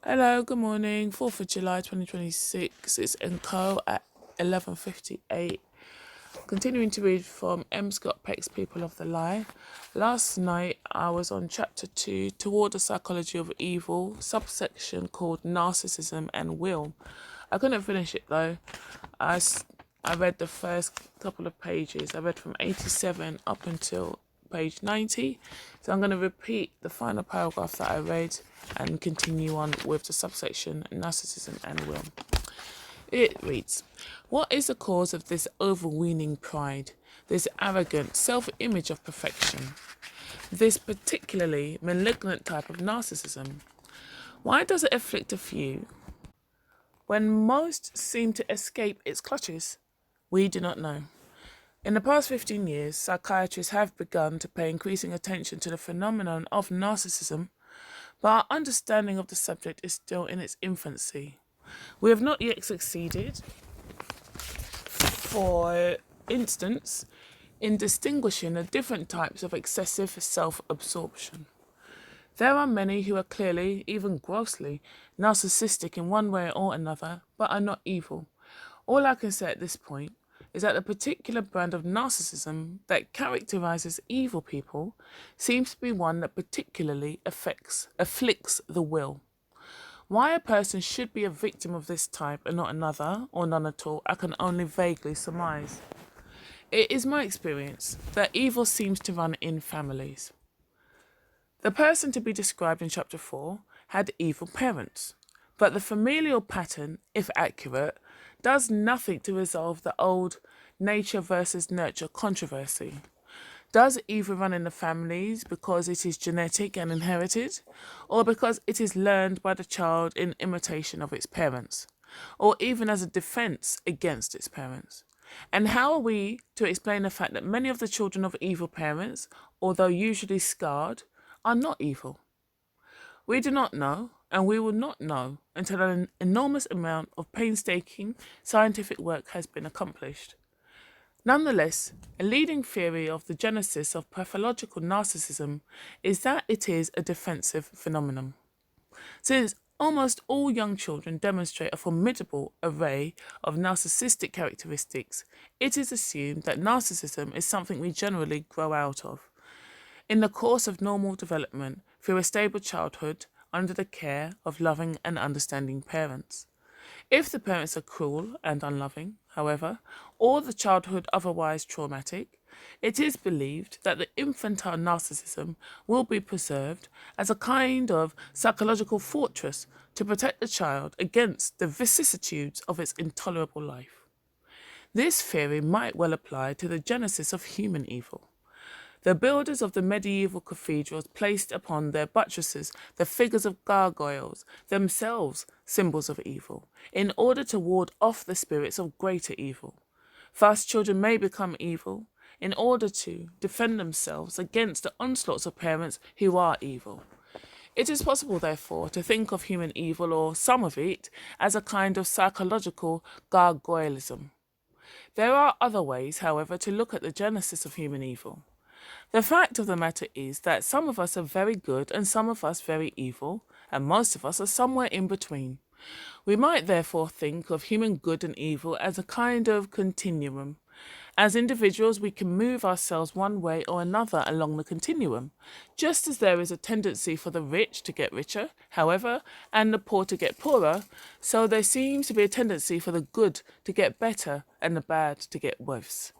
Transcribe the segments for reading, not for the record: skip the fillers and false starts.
Hello, good morning. 4th of July 2026. It's N.K.O at 11:58. Continuing to read from M. Scott Peck's People of the Lie. Last night I was on chapter 2, Toward the Psychology of Evil, subsection called Narcissism and Will. I couldn't finish it though. I read the first couple of pages. I read from 87 up until page 90. So I'm going to repeat the final paragraph that I read and continue on with the subsection Narcissism and Will. It reads, what is the cause of this overweening pride, this arrogant self-image of perfection, this particularly malignant type of narcissism? Why does it afflict a few when most seem to escape its clutches? We do not know. In the past 15 years, psychiatrists have begun to pay increasing attention to the phenomenon of narcissism, but our understanding of the subject is still in its infancy. We have not yet succeeded, for instance, in distinguishing the different types of excessive self-absorption. There are many who are clearly, even grossly, narcissistic in one way or another, but are not evil. All I can say at this point is that the particular brand of narcissism that characterizes evil people seems to be one that particularly afflicts the will. Why a person should be a victim of this type and not another, or none at all, I can only vaguely surmise. It is my experience that evil seems to run in families. The person to be described in chapter 4 had evil parents, but the familial pattern, if accurate, does nothing to resolve the old nature versus nurture controversy. Does evil run in the families because it is genetic and inherited, or because it is learned by the child in imitation of its parents, or even as a defense against its parents? And how are we to explain the fact that many of the children of evil parents, although usually scarred, are not evil? We do not know, and we will not know until an enormous amount of painstaking scientific work has been accomplished. Nonetheless, a leading theory of the genesis of pathological narcissism is that it is a defensive phenomenon. Since almost all young children demonstrate a formidable array of narcissistic characteristics, it is assumed that narcissism is something we generally grow out of in the course of normal development through a stable childhood under the care of loving and understanding parents. If the parents are cruel and unloving, however, or the childhood otherwise traumatic, it is believed that the infantile narcissism will be preserved as a kind of psychological fortress to protect the child against the vicissitudes of its intolerable life. This theory might well apply to the genesis of human evil. The builders of the medieval cathedrals placed upon their buttresses the figures of gargoyles, themselves symbols of evil, in order to ward off the spirits of greater evil. Thus children may become evil in order to defend themselves against the onslaughts of parents who are evil. It is possible, therefore, to think of human evil, or some of it, as a kind of psychological gargoylism. There are other ways, however, to look at the genesis of human evil. The fact of the matter is that some of us are very good and some of us very evil, and most of us are somewhere in between. We might therefore think of human good and evil as a kind of continuum. As individuals, we can move ourselves one way or another along the continuum, just as there is a tendency for the rich to get richer, however, and the poor to get poorer, so there seems to be a tendency for the good to get better and the bad to get worse.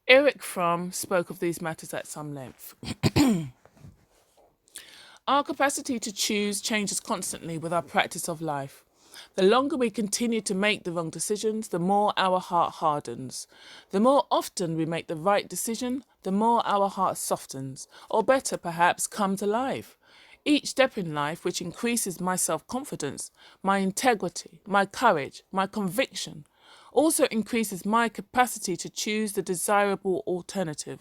Eric Fromm spoke of these matters at some length. Our capacity to choose changes constantly with our practice of life. The longer we continue to make the wrong decisions, the more our heart hardens. The more often we make the right decision, the more our heart softens, or better perhaps, comes alive. Each step in life which increases my self-confidence, my integrity, my courage, my conviction, also increases my capacity to choose the desirable alternative,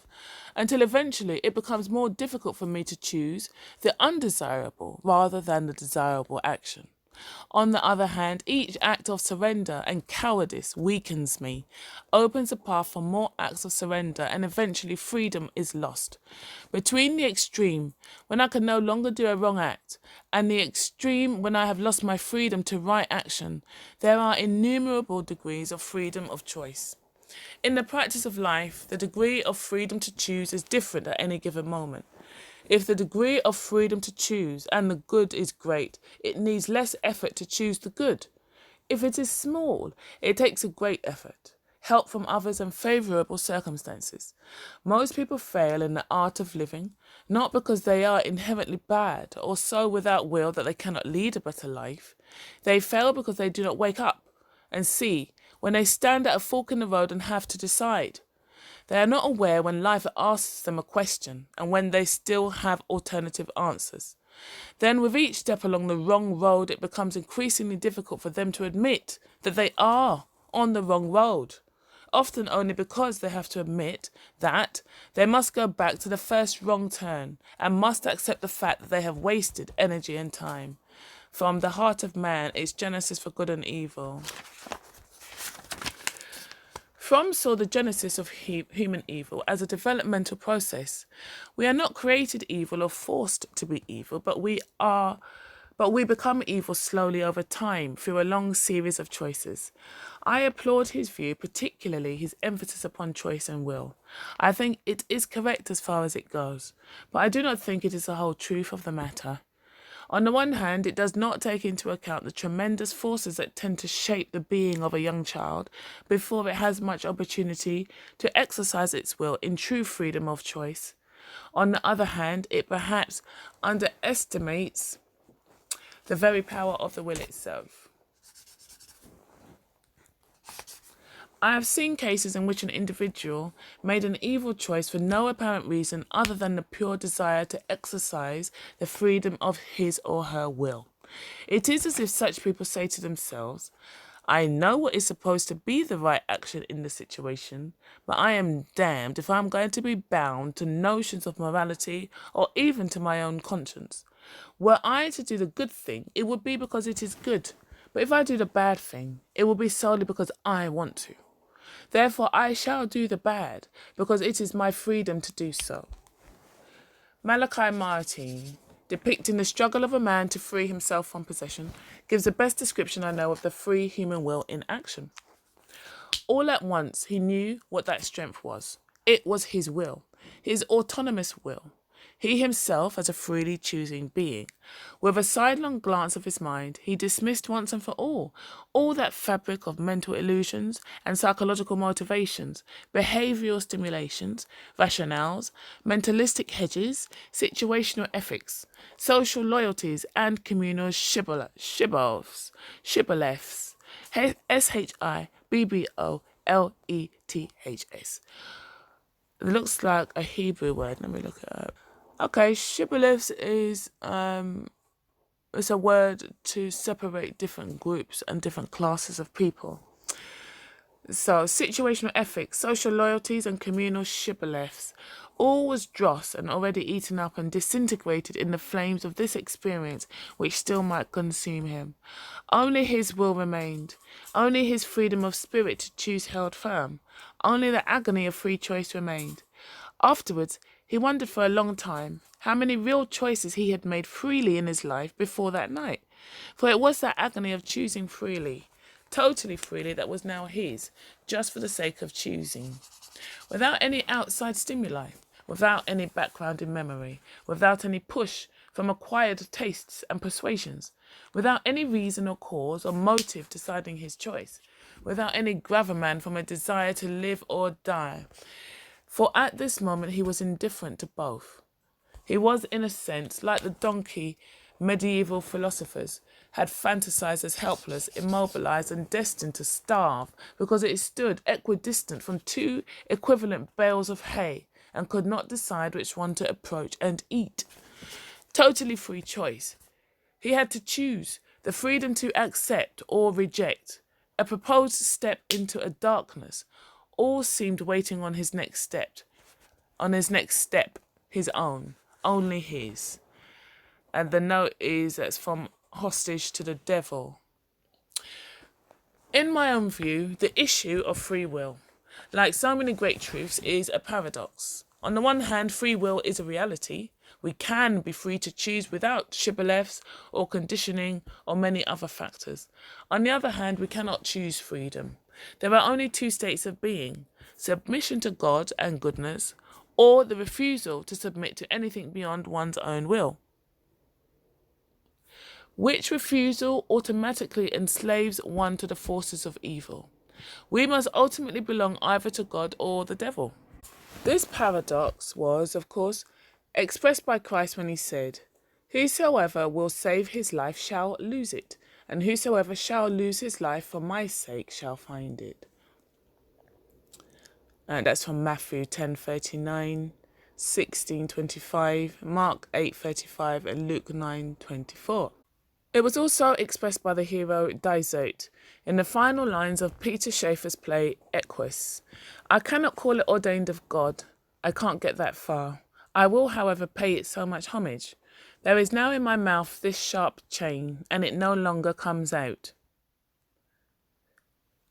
until eventually it becomes more difficult for me to choose the undesirable rather than the desirable action. On the other hand, each act of surrender and cowardice weakens me, opens a path for more acts of surrender, and eventually freedom is lost. Between the extreme, when I can no longer do a wrong act, and the extreme when I have lost my freedom to right action, there are innumerable degrees of freedom of choice. In the practice of life, the degree of freedom to choose is different at any given moment. If the degree of freedom to choose and the good is great, it needs less effort to choose the good. If it is small, it takes a great effort, help from others and favourable circumstances. Most people fail in the art of living, not because they are inherently bad or so without will that they cannot lead a better life. They fail because they do not wake up and see when they stand at a fork in the road and have to decide. They are not aware when life asks them a question and when they still have alternative answers. Then with each step along the wrong road, it becomes increasingly difficult for them to admit that they are on the wrong road. Often only because they have to admit that they must go back to the first wrong turn and must accept the fact that they have wasted energy and time. From the heart of man, its genesis for good and evil. Fromm saw the genesis of human evil as a developmental process. We are not created evil or forced to be evil, but we become evil slowly over time through a long series of choices. I applaud his view, particularly his emphasis upon choice and will. I think it is correct as far as it goes, but I do not think it is the whole truth of the matter. On the one hand, it does not take into account the tremendous forces that tend to shape the being of a young child before it has much opportunity to exercise its will in true freedom of choice. On the other hand, it perhaps underestimates the very power of the will itself. I have seen cases in which an individual made an evil choice for no apparent reason other than the pure desire to exercise the freedom of his or her will. It is as if such people say to themselves, I know what is supposed to be the right action in the situation, but I am damned if I am going to be bound to notions of morality or even to my own conscience. Were I to do the good thing, it would be because it is good, but if I do the bad thing, it will be solely because I want to. Therefore, I shall do the bad, because it is my freedom to do so. Malachi Martin, depicting the struggle of a man to free himself from possession, gives the best description I know of the free human will in action. All at once, he knew what that strength was. It was his will, his autonomous will. He himself as a freely choosing being. With a sidelong glance of his mind, he dismissed once and for all that fabric of mental illusions and psychological motivations, behavioural stimulations, rationales, mentalistic hedges, situational ethics, social loyalties, and communal shibboleths. Shibboleths. It looks like a Hebrew word. Let me look it up. Okay, shibboleths is it's a word to separate different groups and different classes of people. So, situational ethics, social loyalties, and communal shibboleths. All was dross and already eaten up and disintegrated in the flames of this experience which still might consume him. Only his will remained. Only his freedom of spirit to choose held firm. Only the agony of free choice remained. Afterwards, he wondered for a long time how many real choices he had made freely in his life before that night. For it was that agony of choosing freely, totally freely, that was now his, just for the sake of choosing. Without any outside stimuli, without any background in memory, without any push from acquired tastes and persuasions, without any reason or cause or motive deciding his choice, without any gravamen from a desire to live or die. For at this moment he was indifferent to both. He was, in a sense, like the donkey medieval philosophers had fantasized as helpless, immobilized, and destined to starve because it stood equidistant from two equivalent bales of hay and could not decide which one to approach and eat. Totally free choice. He had to choose the freedom to accept or reject, a proposed step into a darkness. All seemed waiting on his next step, his own, only his. And the note is that's from Hostage to the Devil. In my own view, the issue of free will, like so many great truths, is a paradox. On the one hand, free will is a reality. We can be free to choose without shibboleths or conditioning or many other factors. On the other hand, we cannot choose freedom. There are only two states of being: submission to God and goodness, or the refusal to submit to anything beyond one's own will. Which refusal automatically enslaves one to the forces of evil. We must ultimately belong either to God or the devil. This paradox was, of course, expressed by Christ when he said, "Whosoever will save his life shall lose it, and whosoever shall lose his life for my sake shall find it." And that's from Matthew 10:39, 16:25, Mark 8:35, and Luke 9:24. It was also expressed by the hero Dysart in the final lines of Peter Schaeffer's play Equus. "I cannot call it ordained of God. I can't get that far. I will, however, pay it so much homage. There is now in my mouth this sharp chain, and it no longer comes out."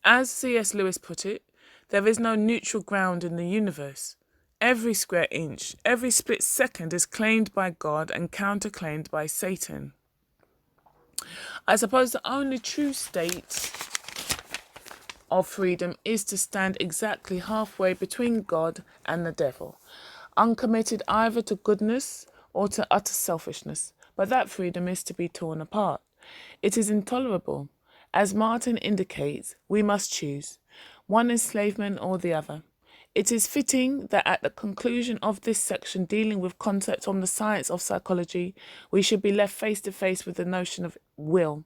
As C.S. Lewis put it, there is no neutral ground in the universe. Every square inch, every split second is claimed by God and counterclaimed by Satan. I suppose the only true state of freedom is to stand exactly halfway between God and the devil, uncommitted either to goodness or to utter selfishness. But that freedom is to be torn apart. It is intolerable. As Martin indicates, we must choose one enslavement or the other. It is fitting that at the conclusion of this section dealing with concepts on the science of psychology, we should be left face to face with the notion of will.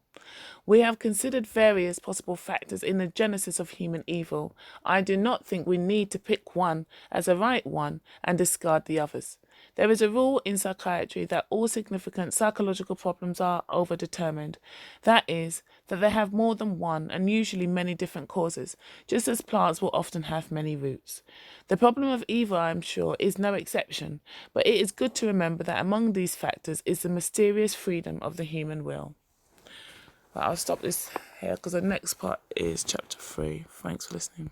We have considered various possible factors in the genesis of human evil. I do not think we need to pick one as a right one and discard the others. There is a rule in psychiatry that all significant psychological problems are overdetermined. That is, that they have more than one and usually many different causes, just as plants will often have many roots. The problem of evil, I am sure, is no exception, but it is good to remember that among these factors is the mysterious freedom of the human will. But I'll stop this here because the next part is chapter 3. Thanks for listening.